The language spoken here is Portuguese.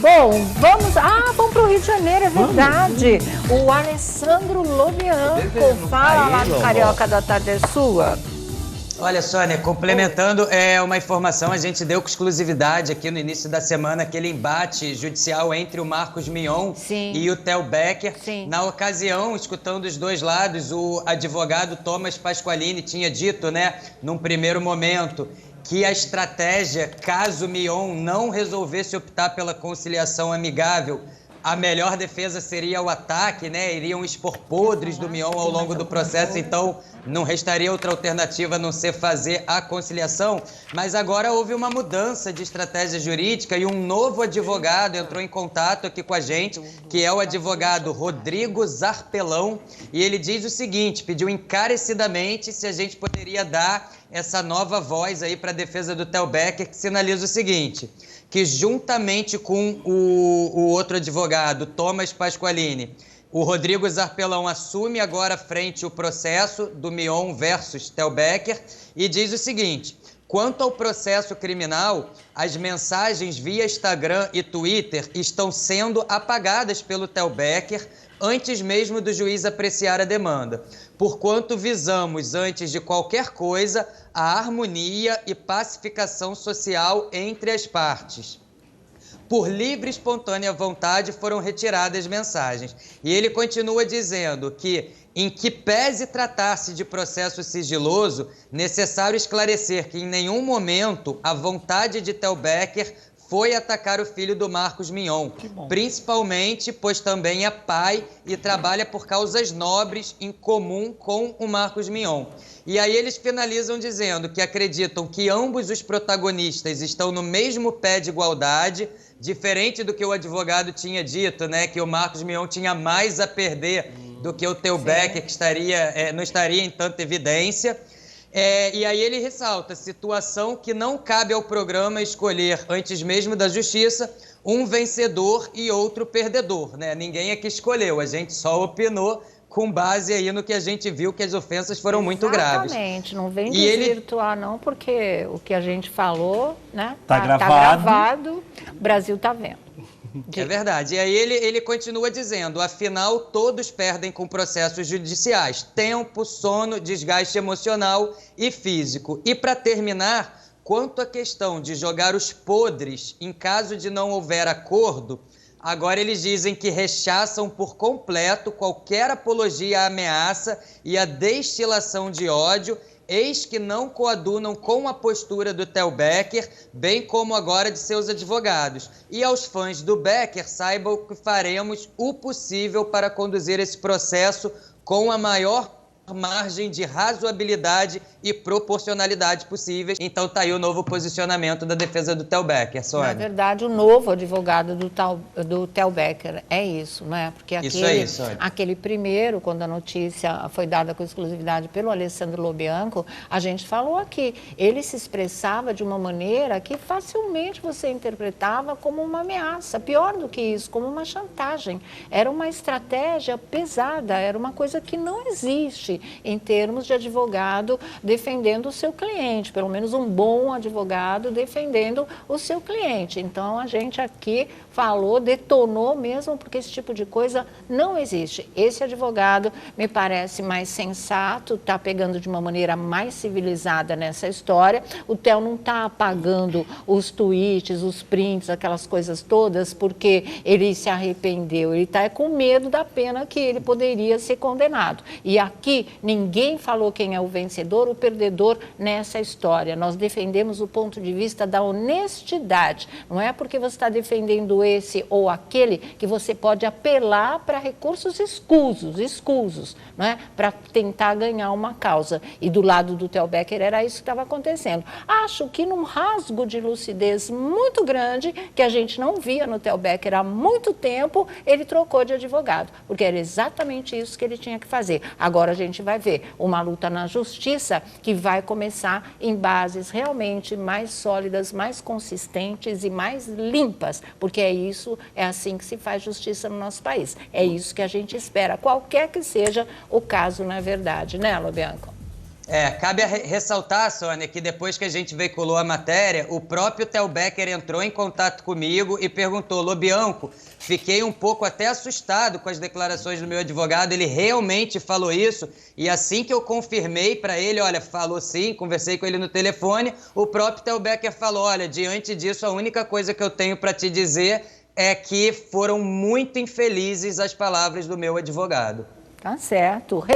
Bom, vamos para o Rio de Janeiro, é verdade. O Alessandro Lobianco, fala lá do Carioca da Tarde é Sua. Olha, Sônia, complementando uma informação, a gente deu com exclusividade aqui no início da semana aquele embate judicial entre o Marcos Mion e o Theo Becker. Sim. Na ocasião, escutando os dois lados, o advogado Thomas Pasqualini tinha dito, num primeiro momento, que a estratégia, caso Mion não resolvesse optar pela conciliação amigável, a melhor defesa seria o ataque, Iriam expor podres do Mion ao longo do processo, então não restaria outra alternativa a não ser fazer a conciliação. Mas agora houve uma mudança de estratégia jurídica e um novo advogado entrou em contato aqui com a gente, que é o advogado Rodrigo Zarpelão, e ele diz o seguinte, pediu encarecidamente se a gente poderia dar essa nova voz aí para a defesa do Theo Becker, que sinaliza o seguinte, que juntamente com o outro advogado, Thomas Pasqualini, o Rodrigo Zarpelão assume agora frente o processo do Mion versus Theo Becker e diz o seguinte, quanto ao processo criminal, as mensagens via Instagram e Twitter estão sendo apagadas pelo Theo Becker antes mesmo do juiz apreciar a demanda, porquanto visamos, antes de qualquer coisa, a harmonia e pacificação social entre as partes. Por livre e espontânea vontade foram retiradas mensagens. E ele continua dizendo que, em que pese tratar-se de processo sigiloso, necessário esclarecer que em nenhum momento a vontade de Theo Becker foi atacar o filho do Marcos Mion, principalmente pois também é pai e trabalha por causas nobres em comum com o Marcos Mion. E aí eles finalizam dizendo que acreditam que ambos os protagonistas estão no mesmo pé de igualdade, diferente do que o advogado tinha dito, que o Marcos Mion tinha mais a perder do que o Theo Becker, que não estaria em tanta evidência. E aí ele ressalta, situação que não cabe ao programa escolher, antes mesmo da justiça, um vencedor e outro perdedor, Ninguém é que escolheu, a gente só opinou com base aí no que a gente viu, que as ofensas foram muito graves. Exatamente, não vem desvirtuar não, porque o que a gente falou, Tá gravado, o Brasil tá vendo. É verdade. E aí ele continua dizendo, afinal, todos perdem com processos judiciais. Tempo, sono, desgaste emocional e físico. E para terminar, quanto à questão de jogar os podres em caso de não houver acordo, agora eles dizem que rechaçam por completo qualquer apologia à ameaça e à destilação de ódio, eis que não coadunam com a postura do Theo Becker, bem como agora de seus advogados. E aos fãs do Becker, saibam que faremos o possível para conduzir esse processo com a maior margem de razoabilidade e proporcionalidade possíveis. Então tá aí o novo posicionamento da defesa do Theo Becker, Sônia. Na verdade, o novo advogado do Theo Becker é isso, Porque aquele primeiro, quando a notícia foi dada com exclusividade pelo Alessandro Lobianco, a gente falou aqui, ele se expressava de uma maneira que facilmente você interpretava como uma ameaça, pior do que isso, como uma chantagem. Era uma estratégia pesada, era uma coisa que não existe em termos de advogado defendendo o seu cliente, pelo menos um bom advogado defendendo o seu cliente. Então, a gente aqui falou, detonou mesmo, porque esse tipo de coisa não existe. Esse advogado me parece mais sensato, está pegando de uma maneira mais civilizada nessa história. O Theo não está apagando os tweets, os prints, aquelas coisas todas, porque ele se arrependeu. Ele está com medo da pena que ele poderia ser condenado. E aqui, ninguém falou quem é o vencedor, o perdedor nessa história. Nós defendemos o ponto de vista da honestidade. Não é porque você está defendendo esse ou aquele que você pode apelar para recursos escusos, para tentar ganhar uma causa. E do lado do Theo Becker era isso que estava acontecendo. Acho que num rasgo de lucidez muito grande, que a gente não via no Theo Becker há muito tempo, ele trocou de advogado, porque era exatamente isso que ele tinha que fazer. Agora a gente vai ver uma luta na justiça que vai começar em bases realmente mais sólidas, mais consistentes e mais limpas, porque é assim que se faz justiça no nosso país. É isso que a gente espera, qualquer que seja o caso, na verdade, Lobianco? Cabe ressaltar, Sônia, que depois que a gente veiculou a matéria, o próprio Theo Becker entrou em contato comigo e perguntou: Lobianco, fiquei um pouco até assustado com as declarações do meu advogado, ele realmente falou isso? E assim que eu confirmei para ele, olha, falou sim, conversei com ele no telefone, o próprio Theo Becker falou: olha, diante disso, a única coisa que eu tenho para te dizer é que foram muito infelizes as palavras do meu advogado. Tá certo.